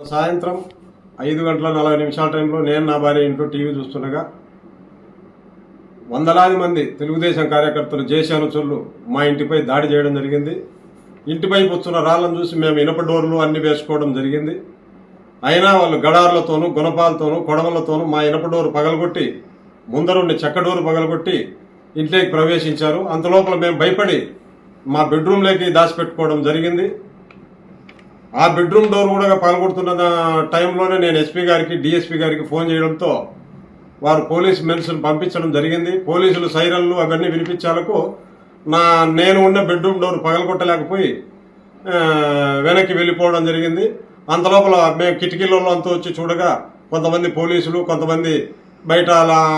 సాయంత్రం 5:40 టైంలో నేను నా భార్య ఇంట్లో టీవీ చూస్తుండగా వందలాది మంది తెలుగుదేశం కార్యకర్తలు జేసీ అనుచరులు మా ఇంటిపై దాడి చేయడం జరిగింది. ఇంటిపై వస్తున్న రాళ్లను చూసి మేము ఇనప డోర్లు అన్ని వేసుకోవడం జరిగింది. అయినా వాళ్ళు గడార్లతోనూ గుణపాలతోనూ కొడవలతోనూ మా ఇనప డోరు పగలగొట్టి ముందరుండి చెక్క డోరు పగలగొట్టి ఇంట్లోకి ప్రవేశించారు. అంతలోపల మేము భయపడి మా బెడ్రూమ్లోకి దాచిపెట్టుకోవడం జరిగింది. ఆ బెడ్రూమ్ డోర్ కూడా పగలగొడుతున్న టైంలోనే నేను ఎస్పీ గారికి డిఎస్పీ గారికి ఫోన్ చేయడంతో వారు పోలీస్ మెన్స్ను పంపించడం జరిగింది. పోలీసులు సైరన్లు అవన్నీ వినిపించాలకు నేను ఉన్న బెడ్రూమ్ డోర్ పగలగొట్టలేకపోయి వెనక్కి వెళ్ళిపోవడం జరిగింది. అంతలోపల మేము కిటికీలలో అంతా వచ్చి చూడగా కొంతమంది పోలీసులు కొంతమంది బయట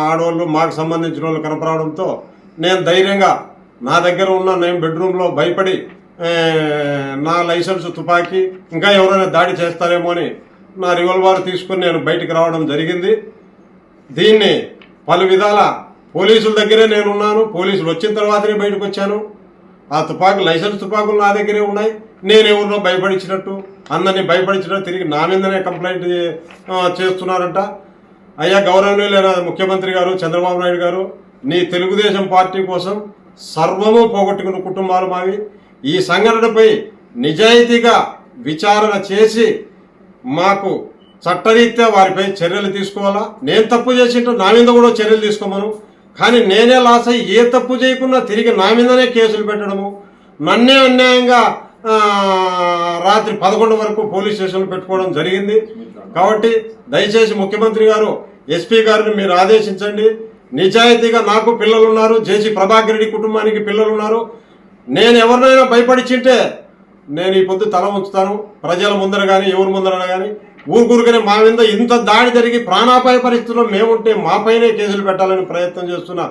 ఆడవాళ్ళు మాకు సంబంధించిన వాళ్ళు కనపడడంతో నేను ధైర్యంగా నా దగ్గర ఉన్న నేను బెడ్రూమ్లో భయపడి నా లైసెన్స్ తుపాకీ ఇంకా ఎవరైనా దాడి చేస్తారేమో అని నా రివాల్వర్ తీసుకుని నేను బయటికి రావడం జరిగింది. దీన్ని పలు విధాల పోలీసుల దగ్గరే నేనున్నాను. పోలీసులు వచ్చిన తర్వాతనే బయటకు వచ్చాను. ఆ లైసెన్స్ తుపాకులు నా దగ్గరే ఉన్నాయి. నేనెవరినో భయపడించినట్టు అందరినీ భయపడించినట్టు తిరిగి నా మీదనే కంప్లైంట్ చేస్తున్నారంట. అయ్యా గౌరవనీయులైన ముఖ్యమంత్రి గారు చంద్రబాబు నాయుడు గారు, నీ తెలుగుదేశం పార్టీ కోసం సర్వము పోగొట్టుకున్న కుటుంబాలు మావి. ఈ సంఘటనపై నిజాయితీగా విచారణ చేసి మాకు చట్టరీత్యా వారిపై చర్యలు తీసుకోవాలా. నేను తప్పు చేసింటూ నా మీద కూడా చర్యలు తీసుకోమను. కానీ నేనే లాస్ అయ్యి ఏ తప్పు చేయకుండా తిరిగి నా మీదనే కేసులు పెట్టడము, నన్నే అన్యాయంగా రాత్రి 11 వరకు పోలీస్ స్టేషన్లు పెట్టుకోవడం జరిగింది. కాబట్టి దయచేసి ముఖ్యమంత్రి గారు ఎస్పీ గారిని మీరు ఆదేశించండి. నిజాయితీగా నాకు పిల్లలున్నారు, జేసీ ప్రభాకర్ రెడ్డి కుటుంబానికి పిల్లలున్నారు. నేను ఎవరినైనా భయపడిచింటే నేను ఈ పొద్దు తల ఉంచుతాను. ప్రజల ముందర కానీ ఎవరి ముందర కానీ ఊరుకూరుకనే మా మీద ఇంత దాడి జరిగి ప్రాణాపాయ పరిస్థితుల్లో మేముంటే మాపైనే కేసులు పెట్టాలని ప్రయత్నం చేస్తున్న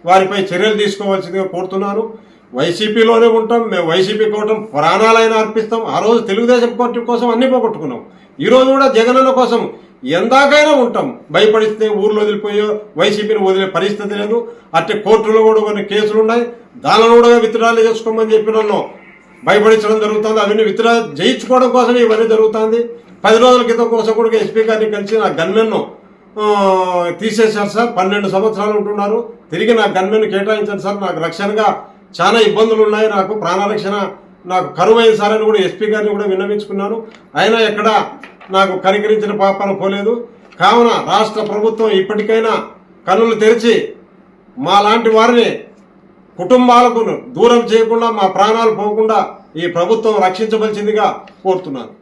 వారిపై చర్యలు తీసుకోవాల్సిందిగా కోరుతున్నాను. వైసీపీలోనే ఉంటాం, మేము వైసీపీ కోటం ప్రాణాలైనా అర్పిస్తాం. ఆ రోజు తెలుగుదేశం పార్టీ కోసం అన్ని పోగొట్టుకున్నాం. ఈరోజు కూడా జగనన్న కోసం ఎందాకైనా ఉంటాం. భయపడిస్తే ఊర్లో వదిలిపోయో వైసీపీని వదిలే పరిస్థితి లేదు. అట్టే కోర్టులో కూడా కొన్ని కేసులు ఉన్నాయి. దానిలో కూడా విత్డ్రాలు చేసుకోమని చెప్పి నన్ను భయపడించడం జరుగుతుంది. అవన్నీ విత్డ్రా చేయించుకోవడం కోసం ఇవన్నీ జరుగుతుంది. 10 రోజుల క్రితం కోసం కూడా ఎస్పీ గారిని కలిసి నా గన్మెన్ను తీసేశారు సార్. 12 సంవత్సరాలు ఉంటున్నారు. తిరిగి నా గన్మెన్ను కేటాయించారు సార్. నాకు రక్షణగా చాలా ఇబ్బందులు ఉన్నాయి. నాకు ప్రాణరక్షణ నాకు కరువైంది సార్ అని కూడా ఎస్పీ గారిని కూడా విన్నవించుకున్నాను. అయినా ఎక్కడ నాకు కనికరించిన పాపన పోలేదు. కావున రాష్ట్ర ప్రభుత్వం ఇప్పటికైనా కన్నులు తెరిచి మా లాంటి వారిని కుటుంబాలకు దూరం చేయకుండా మా ప్రాణాలు పోకుండా ఈ ప్రభుత్వం రక్షించవలసిందిగా కోరుతున్నాను.